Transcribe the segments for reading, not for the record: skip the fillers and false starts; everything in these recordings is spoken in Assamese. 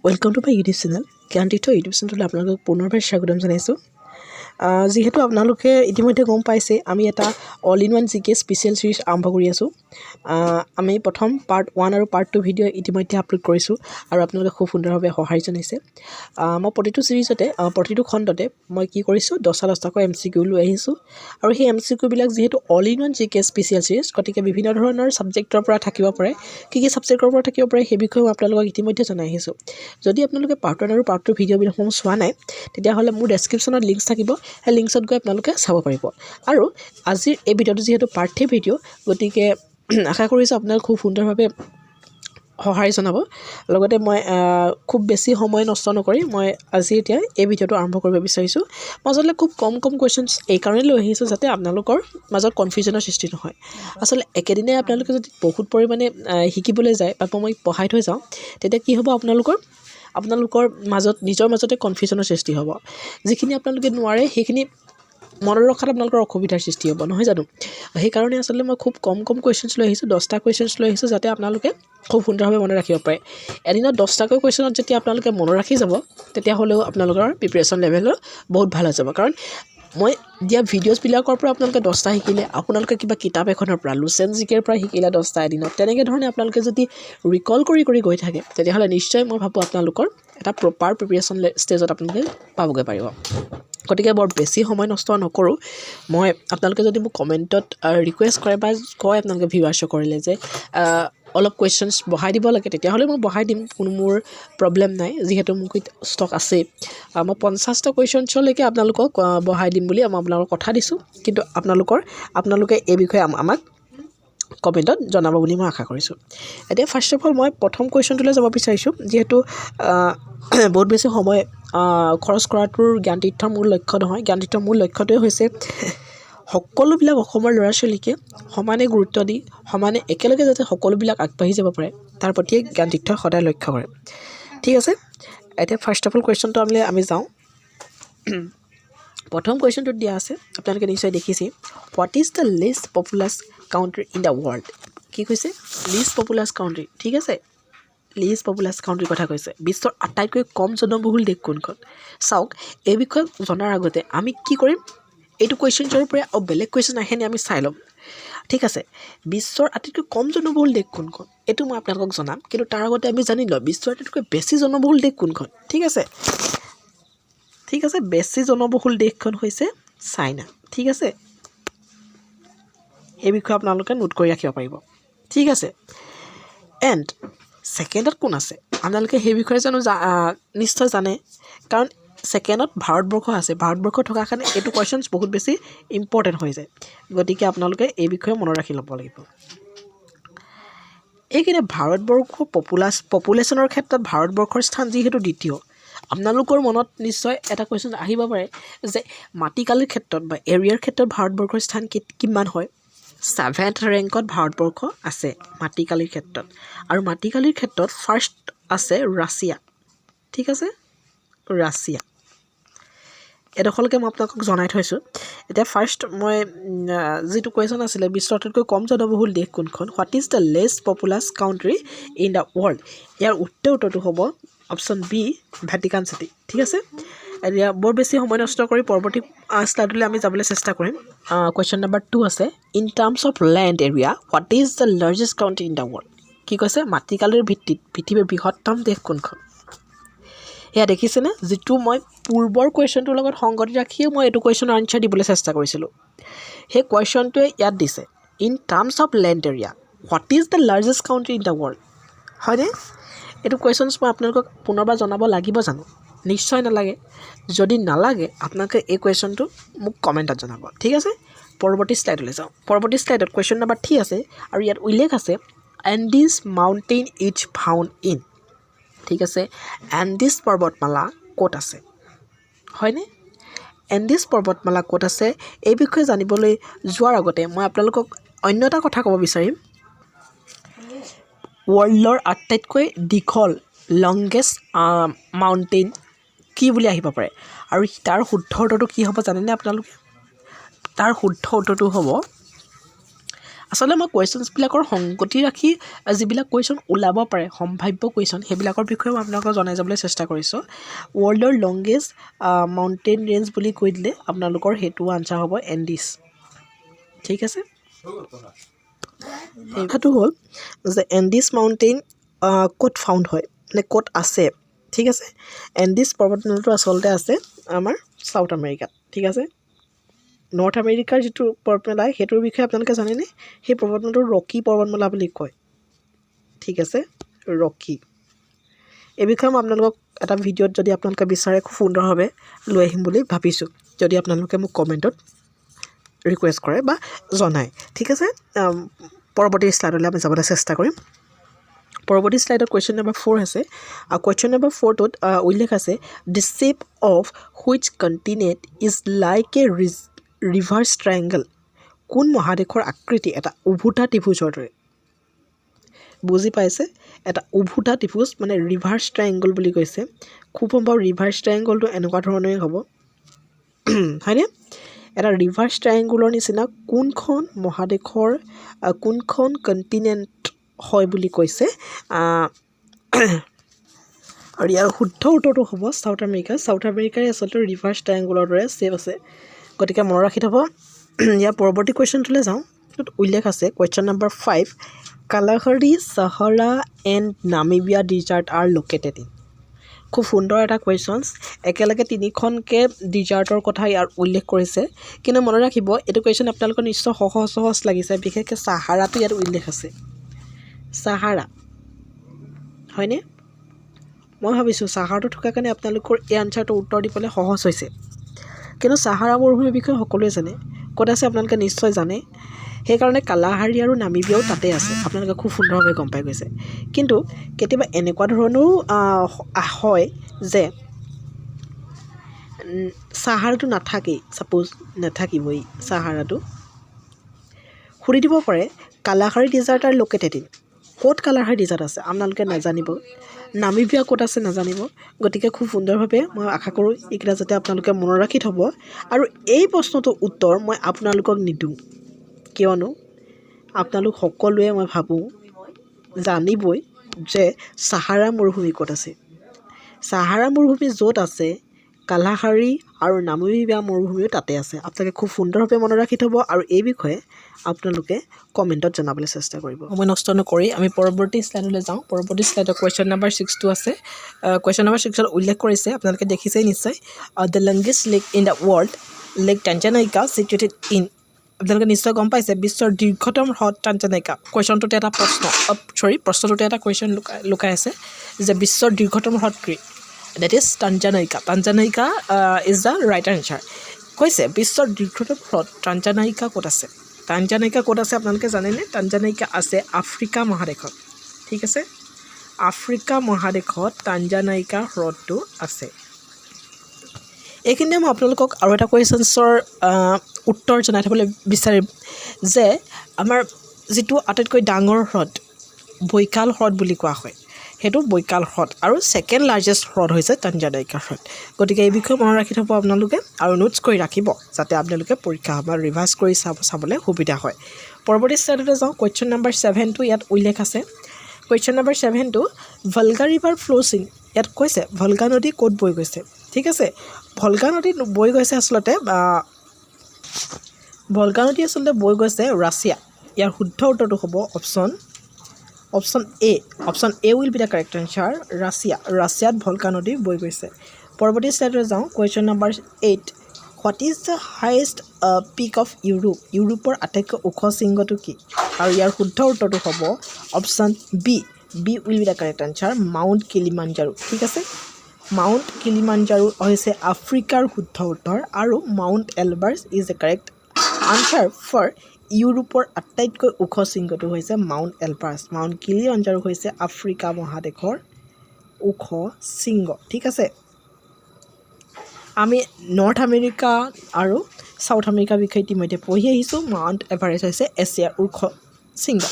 Welcome to my YouTube channel. Candidate YouTube channel আপোনালোকক পুনৰবাৰ স্বাগতম জনাইছোঁ। যেহেতু আপোনালোকে ইতিমধ্যে গম পাইছে আমি এটা অল ইন ওয়ান জিকে স্পেশাল সিৰিজ আৰম্ভ কৰি আছোঁ। আমি প্ৰথম পাৰ্ট 1 আৰু পাৰ্ট 2 ভিডিঅ' ইতিমধ্যে আপলোড কৰিছোঁ আৰু আপোনালোকে খুব সুন্দৰভাৱে সহায় জনাইছে। মই প্ৰতিটো সিৰিজতে প্ৰতিটো খণ্ডতে মই কি কৰিছোঁ 10টাকৈ MCQ লৈ আহিছোঁ আৰু সেই MCQ বিলাক যেহেতু অল ইন ওয়ান জিকে স্পেশাল সিৰিজ গতিকে বিভিন্ন ধৰণৰ সাবজেক্টৰ পৰা থাকিব পাৰে কি সাবজেক্টৰ পৰা থাকিব পাৰে সেই বিষয়ে মই আপোনালোকক ইতিমধ্যে জনাই আহিছোঁ। যদি আপোনালোকে পাৰ্ট 1 আৰু পাৰ্ট 2 ভিডিঅ'বিলাক চোৱা নাই তেতিয়াহ'লে মোৰ ডেসক্ৰিপচনত লিংকছ থাকিব, সেই লিংকছত গৈ আপোনালোকে চাব পাৰিব। আৰু আজিৰ এই ভিডিঅ'টো যেহেতু পাৰ্ট 3 ভিডিঅ' গতিকে আশা কৰিছোঁ আপোনালোক খুব সুন্দৰভাৱে সহায় জনাব। লগতে মই খুব বেছি সময় নষ্ট নকৰি মই আজি এতিয়া এই ভিডিঅ'টো আৰম্ভ কৰিব বিচাৰিছোঁ। মাজলে খুব কম কোৱেশ্চনছ এই কাৰণে লৈ আহিছোঁ যাতে আপোনালোকৰ মাজত কনফিউজনৰ সৃষ্টি নহয়। আসলে একেদিনে আপোনালোকে যদি বহুত পৰিমাণে শিকিবলৈ যায় বা মই পঢ়াই থৈ যাওঁ তেতিয়া কি হ'ব আপোনালোকৰ মাজত নিজৰ মাজতে কনফিউজনৰ সৃষ্টি হ'ব। যিখিনি আপোনালোকে নোৱাৰে সেইখিনি মনত ৰখাত আপোনালোকৰ অসুবিধাৰ সৃষ্টি হ'ব নহয় জানো। সেইকাৰণে আসলে মই খুব কম কুৱেশ্চনছ লৈ আহিছোঁ, 10টা কুৱেশ্চনছ লৈ আহিছোঁ যাতে আপোনালোকে খুব সুন্দৰভাৱে মনত ৰাখিব পাৰে। এদিনত 10টাকৈ কুৱেশ্চনত যেতিয়া আপোনালোকে মনত ৰাখি যাব তেতিয়াহ'লেও আপোনালোকৰ প্ৰিপাৰেশ্যন লেভেল বহুত ভাল হৈ যাব। কাৰণ মই দিয়া ভিডিঅ'ছবিলাকৰ পৰা আপোনালোকে 10টা শিকিলে, আপোনালোকে কিবা কিতাপ এখনৰ পৰা লুচেন জিকেৰ পৰা শিকিলে 10টা এদিনত, তেনেকৈ ধৰণে আপোনালোকে যদি ৰিকল কৰি গৈ থাকে তেতিয়াহ'লে নিশ্চয় মই ভাবোঁ আপোনালোকৰ এটা প্ৰপাৰ প্ৰিপাৰেশ্যন ষ্টেজত আপোনালোকে পাবগৈ পাৰিব। গতিকে বৰ বেছি সময় নষ্ট নকৰোঁ। মই আপোনালোকে যদি মোক কমেণ্টত ৰিকুৱেষ্ট কৰে বা কয় আপোনালোকে ভিউৱাৰ্ছ কৰিলে যে অলপ কুৱেশ্চনছ বঢ়াই দিব লাগে তেতিয়াহ'লে মই বঢ়াই দিম, কোনো মোৰ প্ৰব্লেম নাই। যিহেতু মোক ষ্টক আছে মই 50টা কুৱেশ্চনছলৈকে আপোনালোকক বঢ়াই দিম বুলি মই আপোনালোকক কথা দিছোঁ। কিন্তু আপোনালোকে এই বিষয়ে আমাক কমেণ্টত জনাব বুলি মই আশা কৰিছোঁ। এতিয়া ফাৰ্ষ্ট অফ অল মই প্ৰথম কুৱেশ্চনটোলৈ যাব বিচাৰিছোঁ। যিহেতু বহুত বেছি সময় খৰচ কৰাটোৰ জ্ঞানতীৰ্থৰ মূল লক্ষ্য নহয়। জ্ঞানতীৰ্থৰ মূল লক্ষ্যটোৱে হৈছে সকলোবিলাক অসমৰ ল'ৰা ছোৱালীকে সমানে গুৰুত্ব দি সমানে একেলগে যাতে সকলোবিলাক আগবাঢ়ি যাব পাৰে তাৰ প্ৰতিয়ে জ্ঞানতীৰ্থ সদায় লক্ষ্য কৰে। ঠিক আছে, এতিয়া ফাৰ্ষ্ট অফ অল কুৱেশ্চনটো আমি যাওঁ। প্ৰথম কুৱেশ্চনটোত দিয়া আছে, আপোনালোকে নিশ্চয় দেখিছে, what is the least populous country in the world. কি কৈছে? Least populous country. ঠিক আছে, লিষ্ট পপুলাছ কাউণ্ট্ৰিৰ কথা কৈছে। বিশ্বৰ আটাইতকৈ কম জনবহুল দেশ কোনখন? চাওক, এই বিষয়ে জনাৰ আগতে আমি কি কৰিম, এইটো কুৱেশ্চনছৰ পৰা আৰু বেলেগ কুৱেশ্চন আহেনে আমি চাই ল'ম। ঠিক আছে, বিশ্বৰ আটাইতকৈ কম জনবহুল দেশ কোনখন এইটো মই আপোনালোকক জনাম, কিন্তু তাৰ আগতে আমি জানি লওঁ বিশ্বৰ আটাইতকৈ বেছি জনবহুল দেশ কোনখন। ঠিক আছে, বেছি জনবহুল দেশখন হৈছে চাইনা। ঠিক আছে, এই বিষয়ে আপোনালোকে নোট কৰি ৰাখিব পাৰিব। ঠিক আছে, এণ্ড ছেকেণ্ডত কোন আছে আপোনালোকে সেই বিষয়ে নিশ্চয় জানে, কাৰণ ছেকেণ্ডত ভাৰতবৰ্ষ আছে। ভাৰতবৰ্ষ থকাৰ কাৰণে এইটো কুৱেশ্যনছ বহুত বেছি ইম্পৰ্টেণ্ট হৈ যায়। গতিকে আপোনালোকে এই বিষয়ে মনত ৰাখি ল'ব লাগিব। এইখিনি ভাৰতবৰ্ষ পপুলেশ্যনৰ ক্ষেত্ৰত ভাৰতবৰ্ষৰ স্থান যিহেতু দ্বিতীয়, আপোনালোকৰ মনত নিশ্চয় এটা কুৱেশ্যন আহিব পাৰে যে মাটিকালিৰ ক্ষেত্ৰত বা এৰিয়াৰ ক্ষেত্ৰত ভাৰতবৰ্ষৰ স্থান কিমান হয়। 7th ৰেংকত ভাৰতবৰ্ষ আছে মাটিকালিৰ ক্ষেত্ৰত, আৰু মাটিকালিৰ ক্ষেত্ৰত ফাৰ্ষ্ট আছে ৰাছিয়া। ঠিক আছে, ৰাছিয়া এডোখৰলৈকে মই আপোনালোকক জনাই থৈছোঁ। এতিয়া ফাৰ্ষ্ট মই যিটো কুৱেশ্যন আছিলে বিশ্বৰ আটাইতকৈ কম জনবহুল দেশ কোনখন, what is the least populous country in the world, ইয়াৰ উত্তৰটো হ'ব অপশ্যন বি, ভেটিকান চিটি। ঠিক আছে, এতিয়া বৰ বেছি সময় নষ্ট কৰি পৰৱৰ্তী শ্লাইডলৈ আমি যাবলৈ চেষ্টা কৰিম। কুৱেশ্যন নম্বৰ 2 আছে, in terms of land area what is the largest country in the world. কি কৈছে? মাটিকালিৰ ভিত্তিত পৃথিৱীৰ বৃহত্তম দেশ কোনখন। এয়া দেখিছেনে, যিটো মই পূৰ্বৰ কুৱেশ্যনটোৰ লগত সংগতি ৰাখিয়ে মই এইটো কুৱেশ্যনৰ আনচাৰ দিবলৈ চেষ্টা কৰিছিলোঁ। সেই কুৱেশ্যনটোৱে ইয়াত দিছে, in terms of land area what is the largest country in the world. হয়নে? এইটো কুৱেশ্যনছ মই আপোনালোকক পুনৰবাৰ জনাব লাগিব জানো? নিশ্চয় নালাগে। যদি নালাগে আপোনালোকে এই কুৱেশ্যনটো মোক কমেণ্টত জনাব। ঠিক আছে, পৰৱৰ্তী শ্লাইডলৈ যাওঁ। পৰৱৰ্তী শ্লাইডত কুৱেশ্যন নম্বৰ 3 আছে, আৰু ইয়াত উল্লেখ আছে Andes mountain is found in. ঠিক আছে, এণ্ডিছ পৰ্বতমালা ক'ত আছে? হয়নে? এণ্ডিছ পৰ্বতমালা ক'ত আছে এই বিষয়ে জানিবলৈ যোৱাৰ আগতে মই আপোনালোকক অন্য এটা কথা ক'ব বিচাৰিম। ৱৰ্ল্ডৰ আটাইতকৈ দীঘল লংগেষ্ট মাউণ্টেইন কি বুলি আহিব পাৰে, আৰু তাৰ শুদ্ধ উত্তৰটো কি হ'ব জানেনে আপোনালোকে? তাৰ শুদ্ধ উত্তৰটো হ'ব আচলতে মই কুৱেশ্যনছবিলাকৰ সংগতি ৰাখি যিবিলাক কুৱেশ্যন ওলাব পাৰে সম্ভাৱ্য কুৱেশ্যন সেইবিলাকৰ বিষয়ে মই আপোনালোকক জনাই যাবলৈ চেষ্টা কৰিছোঁ ৱৰ্ল্ডৰ লংগেষ্ট মাউণ্টেইন ৰেঞ্জ বুলি কৈ দিলে আপোনালোকৰ সেইটো আনচাৰ হ'ব এণ্ডিছ ঠিক আছে সেই কথাটো হ'ল যে এণ্ডিছ মাউণ্টেইন ক'ত ফাউণ্ড হয় মানে ক'ত আছে ঠিক আছে এণ্ডিছ পৰ্বতমালাটো আচলতে আছে আমাৰ চাউথ আমেৰিকাত ঠিক আছে নৰ্থ আমেৰিকাৰ যিটো পৰ্বতমালা সেইটোৰ বিষয়ে আপোনালোকে জানেনে সেই পৰ্বতমালাটো ৰকি পৰ্বতমালা বুলি কয় ঠিক আছে ৰকি এই বিষয়ে মই আপোনালোকক এটা ভিডিঅ'ত যদি আপোনালোকে বিচাৰে খুব সুন্দৰভাৱে লৈ আহিম বুলি ভাবিছোঁ যদি আপোনালোকে মোক কমেণ্টত ৰিকুৱেষ্ট কৰে বা জনায় ঠিক আছে পৰৱৰ্তী শ্লাইডলৈ আমি যাবলৈ চেষ্টা কৰিম পৰৱৰ্তী শ্লাইডত কুৱেশ্যন নম্বৰ 4 আছে আৰু কুৱেশ্যন নম্বৰ 4টোত উল্লেখ আছে the shape of which continent is like a reverse triangle কোন মহাদেশৰ আকৃতি এটা উভুটা ত্ৰিভুজৰ দৰে বুজি পাইছে এটা উভুটা ত্ৰিভুজ মানে ৰিভাৰ্ছ ট্ৰায়েংগল বুলি কৈছে খুব সম্ভৱ ৰিভাৰ্ছ ট্ৰায়েংগলটো এনেকুৱা ধৰণেই হ'ব হয়নে এটা ৰিভাৰ্ছ ট্ৰায়েংগলৰ নিচিনা কোনখন মহাদেশৰ কোনখন কণ্টিনেণ্ট হয় বুলি কৈছে আৰু ইয়াৰ শুদ্ধ উত্তৰটো হ'ব চাউথ আমেৰিকাই আচলতে ৰিভাৰ্ছ ট্ৰায়েংগলৰ দৰে শ্বেপ আছে গতিকে মনত ৰাখি থ'ব ইয়াৰ পৰৱৰ্তী কুৱেশ্যনটোলৈ যাওঁ য'ত উল্লেখ আছে question number 5 Kalahari Sahara and Namibia desert are located in খুব সুন্দৰ এটা কুৱেশ্যনছ একেলগে তিনিখনকৈ ডিজাৰ্টৰ কথা ইয়াৰ উল্লেখ কৰিছে কিন্তু মনত ৰাখিব এইটো কুৱেশ্যন আপোনালোকৰ নিশ্চয় সহজ লাগিছে বিশেষকৈ চাহাৰাটো ইয়াত উল্লেখ আছে চাহাৰা হয়নে মই ভাবিছোঁ চাহাৰাটো থকাৰ কাৰণে আপোনালোকৰ এই আনচাৰটো উত্তৰ দিবলৈ সহজ হৈছে কিন্তু চাহাৰা মৰুভূমিৰ বিষয়ে সকলোৱে জানে ক'ত আছে আপোনালোকে নিশ্চয় জানে সেইকাৰণে কালাহাৰী আৰু নামিবিয়াও তাতে আছে আপোনালোকে খুব সুন্দৰভাৱে গম পাই গৈছে কিন্তু কেতিয়াবা এনেকুৱা ধৰণৰো হয় যে চাহাৰাটো নাথাকেই ছাপ'জ নাথাকিবই চাহাৰাটো সুধি দিব পাৰে কালাহাৰী ডিজাৰ্ট আৰ লোকেটেড ইন ক'ত কালাহাৰী ডিজাৰ্ট আছে আপোনালোকে নাজানিব নামিবিয়া ক'ত আছে নাজানিব গতিকে খুব সুন্দৰভাৱে মই আশা কৰোঁ এইকেইটা যাতে আপোনালোকে মনত ৰাখি থ'ব আৰু এই প্ৰশ্নটোৰ উত্তৰ মই আপোনালোকক নিদিওঁ কিয়নো আপোনালোক সকলোৱে মই ভাবোঁ জানিবই যে চাহাৰা মৰুভূমি ক'ত আছে চাহাৰা মৰুভূমি য'ত আছে কালাহাৰী আৰু নামিবিয়া মৰুভূমিও তাতে আছে আপোনালোকে খুব সুন্দৰভাৱে মনত ৰাখি থ'ব আৰু এই বিষয়ে আপোনালোকে কমেণ্টত জনাবলৈ চেষ্টা কৰিব সময় নষ্ট নকৰি আমি পৰৱৰ্তী শ্লাইডলৈ যাওঁ পৰৱৰ্তী শ্লাইডত কুৱেশ্যন নম্বৰ 6টো আছে কুৱেশ্যন নম্বৰ 6ত উল্লেখ কৰিছে আপোনালোকে দেখিছেই নিশ্চয় the longest lake in the world lake Tanganyika situated in আপোনালোকে নিশ্চয় গম পাইছে বিশ্বৰ দীৰ্ঘতম হ্ৰদ টাঞ্জানাইকা কুৱেশ্যনটোতে এটা প্ৰশ্নটোতে এটা কুৱেশ্যন লুকাই আছে যে বিশ্বৰ দীৰ্ঘতম হ্ৰদ কি that is Tanganyika is the right answer কৈছে বিশ্বৰ দীৰ্ঘতম হ্ৰদ টাঞ্জানাইকা ক'ত আছে আপোনালোকে জানেনে টাঞ্জানাইকা আছে আফ্ৰিকা মহাদেশত ঠিক আছে আফ্ৰিকা মহাদেশত টাঞ্জানাইকা হ্ৰদটো আছে এইখিনিতে মই আপোনালোকক আৰু এটা কুৱেশ্যনছৰ উত্তৰ জনাই থ'বলৈ বিচাৰিম যে আমাৰ যিটো আটাইতকৈ ডাঙৰ হ্ৰদ বৈকাল হ্ৰদ বুলি কোৱা হয় সেইটো বৈকাল হ্ৰদ আৰু ছেকেণ্ড লাৰ্জেষ্ট হ্ৰদ হৈছে টাঞ্জানাইকা হ্ৰদ গতিকে এই বিষয়ে মনত ৰাখি থ'ব আপোনালোকে আৰু নোটছ কৰি ৰাখিব যাতে আপোনালোকে পৰীক্ষা বা ৰিভাইজ কৰি চাবলৈ সুবিধা হয় পৰৱৰ্তী শ্লাইডলৈ যাওঁ কুৱেশ্যন নম্বৰ 7টো ইয়াত উল্লেখ আছে কুৱেশ্যন নম্বৰ 7টো ভলগা ৰিভাৰ ফ্ল'ছ ইন ইয়াত কৈছে ভলগা নদী ক'ত বৈ গৈছে ঠিক আছে ভলগা নদী বৈ গৈছে আচলতে ৰাছিয়া ইয়াৰ শুদ্ধ উত্তৰটো হ'ব option A will be the correct answer ৰাছিয়াত ভলগা নদী বৈ গৈছে পৰৱৰ্তী শ্লাইডলৈ যাওঁ question number 8 what is the highest peak of ইউৰোপৰ আটাইতকৈ ওখ শৃংগটো কি আৰু ইয়াৰ শুদ্ধ উত্তৰটো হ'ব option B will be the correct answer Mount Kilimanjaro ঠিক আছে মাউণ্ট কিলিমাঞ্জাৰো হৈছে আফ্ৰিকাৰ শুদ্ধ উত্তৰ আৰু Mount Elbrus is the correct answer for ইউৰোপৰ আটাইতকৈ ওখ শৃংগটো হৈছে মাউণ্ট এলবাৰ্ছ মাউণ্ট কিলিমাঞ্জাৰো হৈছে আফ্ৰিকা মহাদেশৰ ওখ শৃংগ ঠিক আছে আমি নৰ্থ আমেৰিকা আৰু চাউথ আমেৰিকাৰ বিষয়ে ইতিমধ্যে পঢ়ি আহিছোঁ মাউণ্ট এভাৰেষ্ট হৈছে এছিয়াৰ ওখ শৃংগ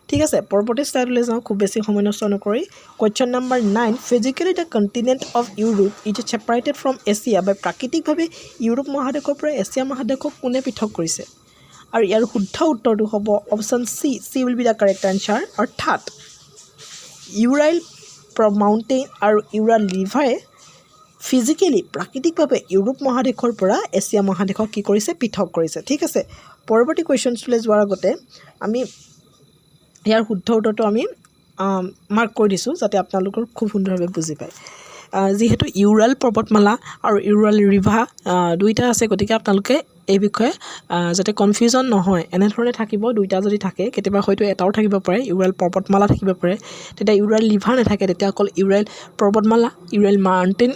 ঠিক আছে পৰৱৰ্তী শ্লাইডলৈ যাওঁ খুব বেছি সময় নষ্ট নকৰি question number 9 physically the continent of Europe is separated from Asia বা প্ৰাকৃতিকভাৱে ইউৰোপ মহাদেশৰ পৰা এছিয়া মহাদেশক কোনে পৃথক কৰিছে আৰু ইয়াৰ শুদ্ধ উত্তৰটো হ'ব option C will be the correct answer. অৰ্থাৎ ইউৰাইল মাউণ্টেইন আৰু ইউৰাল ৰিভাৰে ফিজিকেলি প্ৰাকৃতিকভাৱে ইউৰোপ মহাদেশৰ পৰা এছিয়া মহাদেশক কি কৰিছে পৃথক কৰিছে। ঠিক আছে, পৰৱৰ্তী কুৱেশ্যনছলৈ যোৱাৰ আগতে আমি ইয়াৰ শুদ্ধ উত্তৰটো আমি মাৰ্ক কৰি দিছোঁ যাতে আপোনালোকৰ খুব সুন্দৰভাৱে বুজি পায়। যিহেতু ইউৰাল পৰ্বতমালা আৰু ইউৰাল ৰিভা দুইটা আছে, গতিকে আপোনালোকে এই বিষয়ে যাতে কনফিউজন নহয় এনেধৰণে থাকিব। দুইটা যদি থাকে কেতিয়াবা হয়তো এটাও থাকিব পাৰে, ইউৰাল পৰ্বতমালা থাকিব পাৰে, তেতিয়া ইউৰাল ৰিভা নাথাকে, তেতিয়া অকল ইউৰাল পৰ্বতমালা ইউৰাল মাউণ্টেইন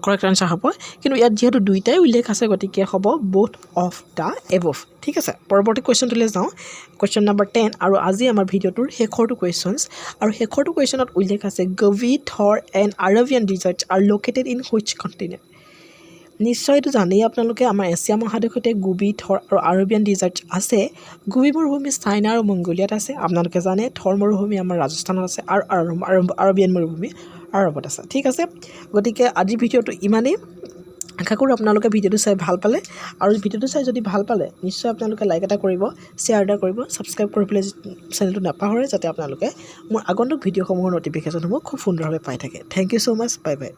কাৰেক্ট আনচাৰ হ'ব। কিন্তু ইয়াত যিহেতু দুইটাই উল্লেখ আছে গতিকে হ'ব বোথ অফ দ্য এবভ। ঠিক আছে, পৰৱৰ্তী কুৱেশ্যনটোলৈ যাওঁ, কুৱেশ্যন নম্বৰ 10। আৰু আজি আমাৰ ভিডিঅ'টোৰ শেষৰটো কুৱেশ্যনছ, আৰু শেষৰটো কুৱেশ্যনত উল্লেখ আছে Gobi, Thar and Arabian deserts are located in which continent. নিশ্চয় এইটো জানেই আপোনালোকে, আমাৰ এছিয়া মহাদেশতে গোবি, থৰ আৰু আৰবিয়ান ডিজাৰ্টছ আছে। গোবি মৰুভূমি চাইনা আৰু মংগোলিয়াত আছে, আপোনালোকে জানে। থৰ মৰুভূমি আমাৰ ৰাজস্থানত আছে, আৰু আৰবিয়ান মৰুভূমি আৰৱত আছে। ঠিক আছে, গতিকে আজিৰ ভিডিঅ'টো ইমানেই। আশা কৰোঁ আপোনালোকে ভিডিঅ'টো চাই ভাল পালে, আৰু ভিডিঅ'টো চাই যদি ভাল পালে নিশ্চয় আপোনালোকে লাইক এটা কৰিব, শ্বেয়াৰ এটা কৰিব, ছাবস্ক্ৰাইব কৰিবলৈ চেনেলটো নাপাহৰে যাতে আপোনালোকে মোৰ আগন্তুক ভিডিঅ'সমূহৰ ন'টিফিকেশ্যনসমূহ খুব সুন্দৰভাৱে পাই থাকে। Thank you so' much, bye by.